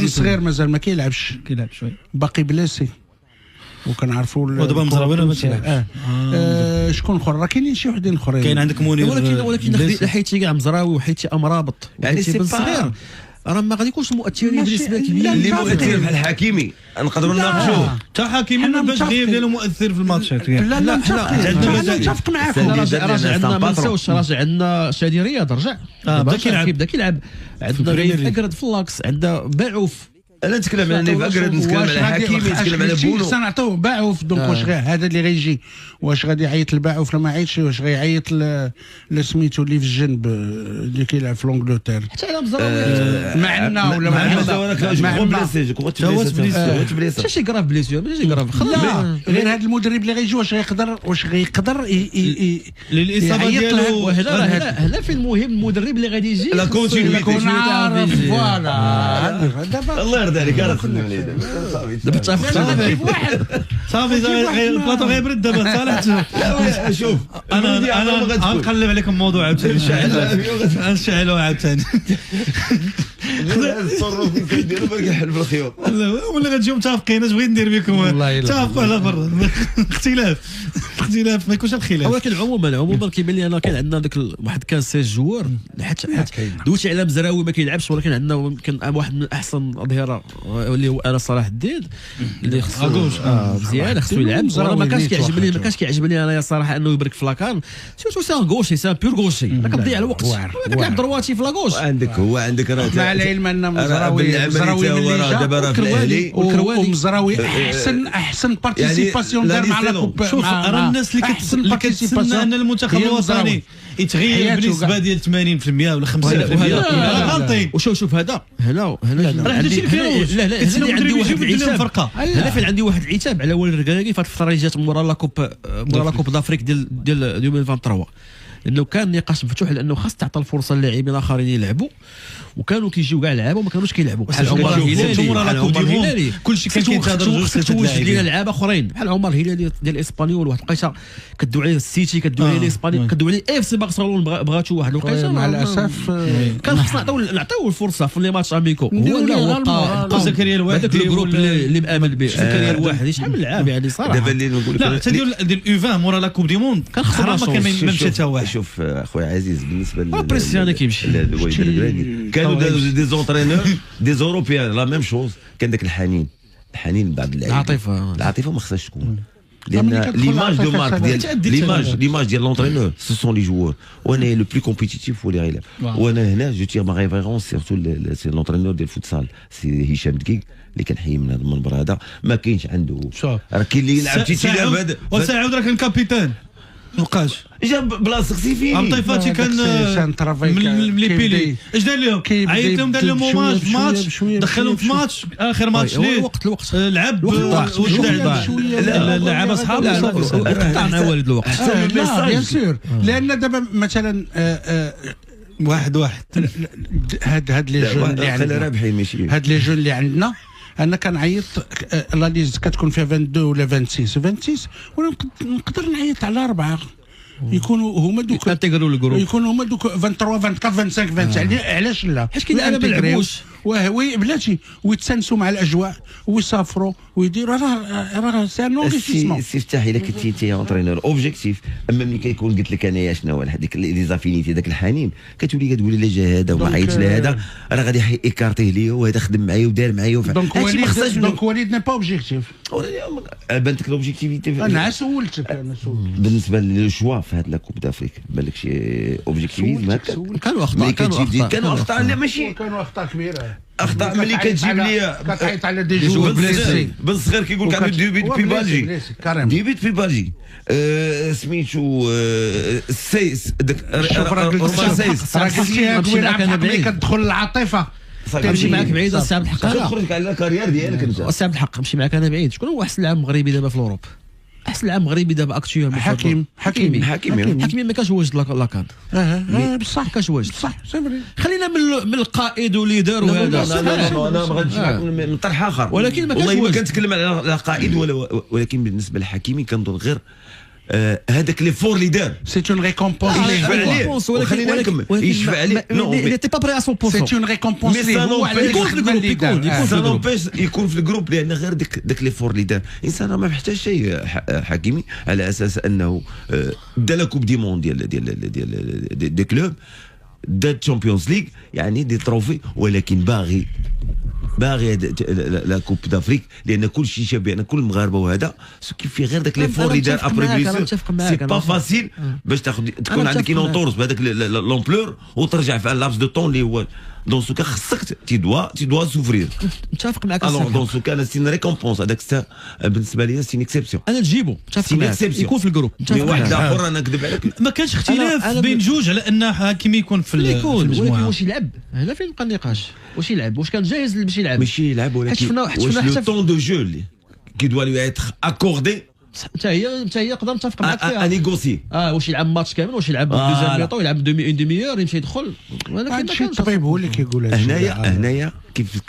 صغير مازال ما كيلعبش شويه باقي بلاسي وكنعرفوا ودابا مزراوين ما تيلعبش. شكون اخر راه كاينين شي وحدين اخرين كاين عندك منير ولكن حيتي كاع مزراوي وحيتي امرابط يعني سي صغير راه ما غادي يكونش مؤثرين بالنسبه كبير اللي مؤثر بحال الحكيمي نقدروا نناقشوه حتى حكيمي باش الغياب ديالو مؤثر في الماتشات. لا نتفق معاكم راجع عندنا ما نساوش راجع عندنا شادي رياض رجع بدا كيلعب عندنا اكرد في اللاكس عندنا باعوف انا نتكلم على نيفاكراد، نتكلم على حكيمي، نتكلم على بونو. سنعطوه باعوف دونك واش هذا اللي غيجي واش غادي يعيط لباعوف ولا ما عيطش، واش غيعيط لسميتو اللي في الجنب اللي كيلعب في لونجلتير حتى على مزراوي معنا ولا معنا ماشي شي كراف بليسيور، ماشي كراف. لا غير هذا المدرب اللي غيجي واش غيقدر للاصابه ديالو. هنا في المهم المدرب اللي غادي يجي لا كونتينيتي. فوالا دابا الله يرضى عليك راه تخدم عليه دابا اتفقنا صافي البلاطو غيبرد دابا صالح. شوف انا نقلب عليكم موضوع عاوتاني نشعلو عاوتاني الصروف كيديروا باقي يحل في الخيوط ولا غتجيو متفقين. اش بغيت ندير بكم؟ تفقوا على برا اختلاف ما يكونش الخلاف. ولكن عموما كيبان لي انا كان عندنا داك واحد كان 16 جوار، حيت دويتي على مزراوي ما كيلعبش، ولكن عندنا يمكن واحد من احسن الاظهره اللي هو انا صلاح الدين اللي خصو مزيان خصو يلعب. ما كانش كيعجبني انايا الصراحه انه يبرك في لاكان، سيرتو سي ان غوشي، سي ان بيور غوشي، راك كتضيع الوقت كتلعب درواتي في لاكوش. عندك راه مع العلم ان مزراوي دابا راه في الاهلي ومزراوي احسن بارتيسيباسيون دار مع لاكوب. شوف راه الناس اللي كتسنى ان المنتخب الوطني يتغير بنسبه ديال 80% ولا 50% غالطين. وشوف هذا هنا راه هذا الشيء اللي كاين. عندي واحد العتاب هنا فين عندي واحد العتاب على والد الركراكي في الفتره اللي جات مورا لاكوب دافريك ديال 2023، لانه كان نقاش مفتوح لانه خاص تعطى الفرصه للاعبين الاخرين يلعبوا، وكانوا كيجيو كاع لعابه وما كانوش كيلعبوا بحال عمر الهلالي. كلشي كان كيتهضر توجد لينا لعابه اخرين بحال عمر الهلالي ديال الاسبانيول، واحد الوقيته كدوي عليه السيتي، كدوي عليه الاسباني، كدوي عليه اف سي برشلونه بغاتو واحد الوقيته. مع الاسف كان خصنا نعطيو الفرصه في لي ماتش اميكو. هو بقى زكريا الواحد هذاك الجروب اللي مامن به زكريا الواحد شحال من لعاب يعني صراحه. دابا اللي نقول لك لا حتى ديال الاو20 مورا لا كوب دي موند كان خسران، ما كان ما مشى حتى واحد. شوف اخويا عزيز بالنسبه بريسياني كيمشي كانوا دي زونترينور دي زوروبيان لا ميم شوز. كان داك الحنين بعد اللعيبه، العاطفه ما خصهاش تكون، لان ليماج دو مارك ديال ليماج ديال لونترينور سو سون لي جوور. وانا لو بلو كومبيتيتيف هو اللي غيلعب. وانا هنا جو تير ما ريفيرونس سيرتو سي لونترينور ديال الفوتسال سي هشام دقيق اللي كنحيي من هذا المنبر هذا. ما كاينش عنده راه كاين اللي يلعب تيلعب هذا وساعود راه كان كابيتان مابقاش جاب بلاصه خصيفي عطيفاتي كان من لي بيلي. اش دار لهم؟ عيط لهم دار لهم هوماج في ماتش، دخلهم في ماتش اخر ماتش ليه الوقت لعب اللعابه اصحاب قطعنا والد الوقت. لا بيان سور، لان دابا مثلا واحد هاد لي جون اللي عندنا رابحين ماشي هاد لي جون اللي عندنا. انا كنعيط لا ليست كتكون فيها 22 ولا 26 وانا نقدر نعيط على 4 يكونوا هما دوك كانتيغروا الجروب، يكونوا هما دوك 23 24 25 علاش لا؟ حيت كاين لعابه ما يلعبوش وي بلاتي ويتسانسوا مع الاجواء ويسافروا ويديروا راه سي ان انفستيسمون. سي فتاح الا كنتي انت اونترينور اوبجيكتيف، اما ملي كيكون قلت لك انايا شنو هذيك لي زافينيتي داك الحنين كتولي كتقول لا جا هذا وما عيطش لهذا راه غادي ايكارتيه ليا وهذا خدم معايا ودار معايا. دونك وليد ني با اوبجيكتيف. بانت لك لوبجيكتيفيتي. انا سولتك بالنسبه للشوا في هذا لاكوب دافريك بان لك شي اوبجيكتيفيزم هكا كانوا اخطاء لا ماشي كانوا اخطاء كبيره. اخطاء ملي كتجيب لي كتعيط على دي جو بليسي بن صغير كيقول لك عنده ديبيت في بلجيك ديبيت في بلجيك سميتو السيس داك سيس راه قلتيها ملي كتدخل العاطفه. نمشي معاك بعيد السي عبد الحق، تخرج على الكارير ديالك انت. السي عبد الحق نمشي معاك انا بعيد. شكون هو احسن لاعب مغربي دابا في اوروب؟ احسن لاعب مغربي دابا اكتويل حكيمي ما كانش واجد لاكان بصح كانش واجد صح سيفري. خلينا من القائد وليدر وهذا. لا انا ما غاديش من طرح اخر، ولكن ما كانش والله ما واجد. كنتكلم على قائد ولكن بالنسبه لحكيمي كنظن غير هذاك لي فور لي دار سي اون ريكومبونس خلينا نكمل يشفع عليه. نو il n'était pas prêt à 100%. سي اون ريكومبونس يكون في الجروب لان غير داك لي فور لي دار الانسان ما محتاج شيء حكيمي على اساس انه دا لا كوب دي موند ديال كلوب دا تشامبيونز ليغ يعني دي تروفي، ولكن باغي لا كوب دافريك لان كل شيء شبيه كل المغاربه وهذا كيف في غير داك لي فور لي دار ابري بليسير سي با فاسيل باش تكون عندك اون تورس بهذاك لومبلور وترجع في لابس دو طون اللي هو دون سو كا خصك تي دوا سوفرير. متفق معك. الوغ دون سو كا سي ريكومبونس هذاك بالنسبه لي سي اكسبسيون. انا نجيبو متفق معك يكون في الجروب. واحد اخر انا نكذب عليك ما كانش اختلاف بين جوج على انه كيما يكون في المجموعه. ولكن واش يلعب هنا فين بقى النقاش؟ واش يلعب؟ واش كان جاهز باش يلعب؟ ماشي يلعب ولكن واش لو طون دو جو اللي كي دوا لي ايتر اكوردي حتى هي نقدر نتفق معك فيها. نيغوسي واش يلعب ماتش كامل، واش يلعب دوزيام ميطو، يلعب اون ديميور يمشي يدخل. ولكن هادشي الطبيب هو اللي كيقول هنايا كيف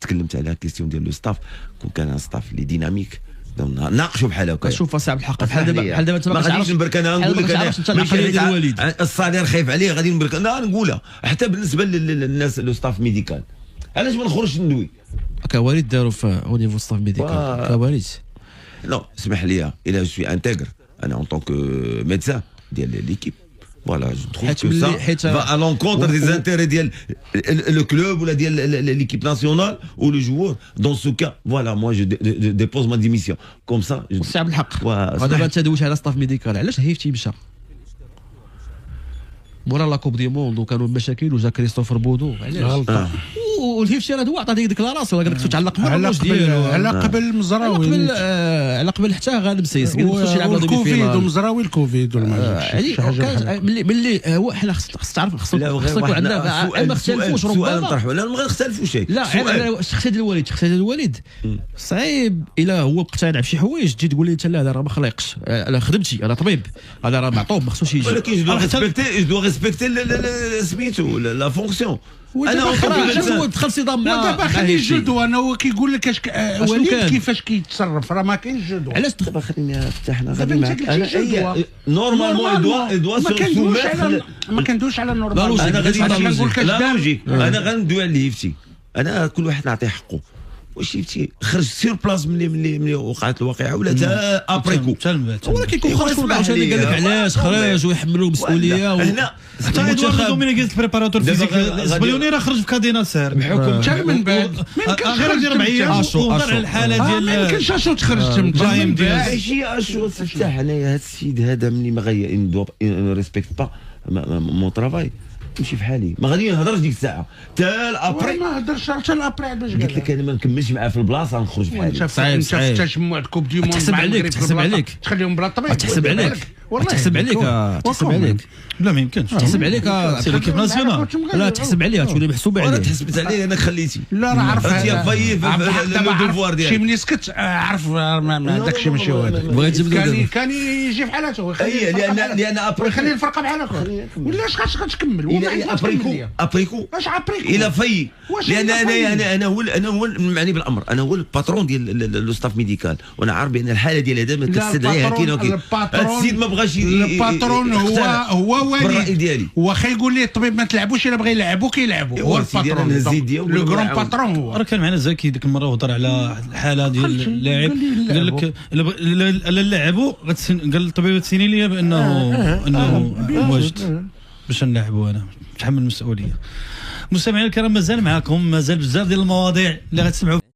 تكلمت على كيستيون ديال لو ستاف. كون كان ستاف اللي ديناميك ناقشوا بحال هكا. شوف صعب الحق بحال دابا انت ما غاديش نبرك انا نقول لك انا الصالير خايف عليه غادي نبرك انا نقولها. حتى بالنسبه للناس لو ستاف ميديكال علاش ما نخرجش ندوي كوالد داروا في او نيفو ستاف ميديكال كوالد. Non, اسمح لي الا جو سوي انتيغر انا en tant que médecin ديال ليكيب. Voilà, je trouve que ça va à l'encontre des intérêts ديال le club ou ديال l'équipe nationale ou le joueur. Dans ce cas, voilà, moi je dépose ma démission. Comme ça, صعب الحق. دابا انت دويت على ستاف ميديكال، علاش هيفتي مشى مورا لا كوب دي موند وكانوا مشاكل وجا كريستوفر بودو علاش غلطه. والهيفتي راه هو عطى ديك ديكلاراسيون قال لك خصو تعلق مع الروج ديالو على قبل مزراوي على قبل حتى غانم سيس قال لك خصو يلعب الكوفيد ومزراوي الكوفيد ملي هو حنا خص تعرف خصك يكون عندنا ما اختلفوش ربما سؤال نطرحوا لا ما نختلفوا شيء. لا الشخصيه ديال الوالد صعيب الا هو مقتنع بشي حوايج تجي تقول لي انت لا راه ما خليقش انا خدمتي انا طبيب انا راه معطوب ما خصوش يجي. ولكن جو ريسبكتي سميتو لا فونكسيون. انا دخل صدام مع دابا خلي الجدوى. انا هو كيقول لك وليد كيفاش كيتصرف راه ما كاينش جدوى. علاش دابا خليني افتح انا غادي معاك. انا نورمالمون يدوا ما كندويش على نورمال. انا غادي نقول لك لا لوجيك. انا غندوي على اللي يفتي. انا كل واحد نعطيه حقه. واش يفتي خرج سير بلاص ملي وقعت الواقعه ولا تا ابريكو. ولكن كون خرج كل واحد قال لك علاش خرج ويحملوا المسؤوليه. هنا حتى ادوارد دومينيغيز البريباراتور فيزيك الاسبانيوني راه خرج في كادينا سير بحكم حتى من بعد غير ديال 4 ايام وهضر على الحاله ديال ما يمكنش اشو تخرج من ابراهيم دياز. ماشي اشو تفتح انايا هذا السيد هذا ملي ما غي ريسبكت با مون ترافاي نمشي في حالي. ما غادي نهضرش ديك الساعه حتى الابري. ما هضرش حتى الابري باش قلت لك انا ما نكملش معاه في البلاصه نخرج في حالي. صعيب في تجمع كوب دي موند مع المغرب تحسب عليك تخليهم بلا طبيب. تحسب عليك تحسب عليك تحسب عليك. لا ما يمكنش تحسب عليك سي ليكيب ناسيونال. لا تحسب عليها تولي محسوبه عليك. انا تحسبت عليه انا خليتي. لا راه عرف يا فاي لو ديفوار ديالك. شي ملي سكت عرف داكشي ماشي هو هذا. بغيت تبدا كان يجي في حالته لان ابري خلي الفرقه بحال هكا. ولاش غتكمل ابريكو واش ابريكو الى في. لان انا هو المعني بالامر. انا هو الباترون ديال لو ستاف ميديكال وانا عارف بان الحاله ديال هذا ما كتستدعيها كاين وكاين. هذا السيد ما بغاش الباترون هو والد. واخا يقول لي الطبيب ما تلعبوش الا بغى يلعبوا كيلعبوا. هو الباترون لو كرون باترون هو. راه كان معنا زكي ديك المره وهضر على الحاله ديال اللاعب قال لك لا لعبوا قال الطبيب تسيني لي بانه واجد باش نلعبوا. انا نتحمل المسؤوليه. مستمعينا الكرام مازال معكم، مازال بزاف ديال المواضيع اللي غتسمعوا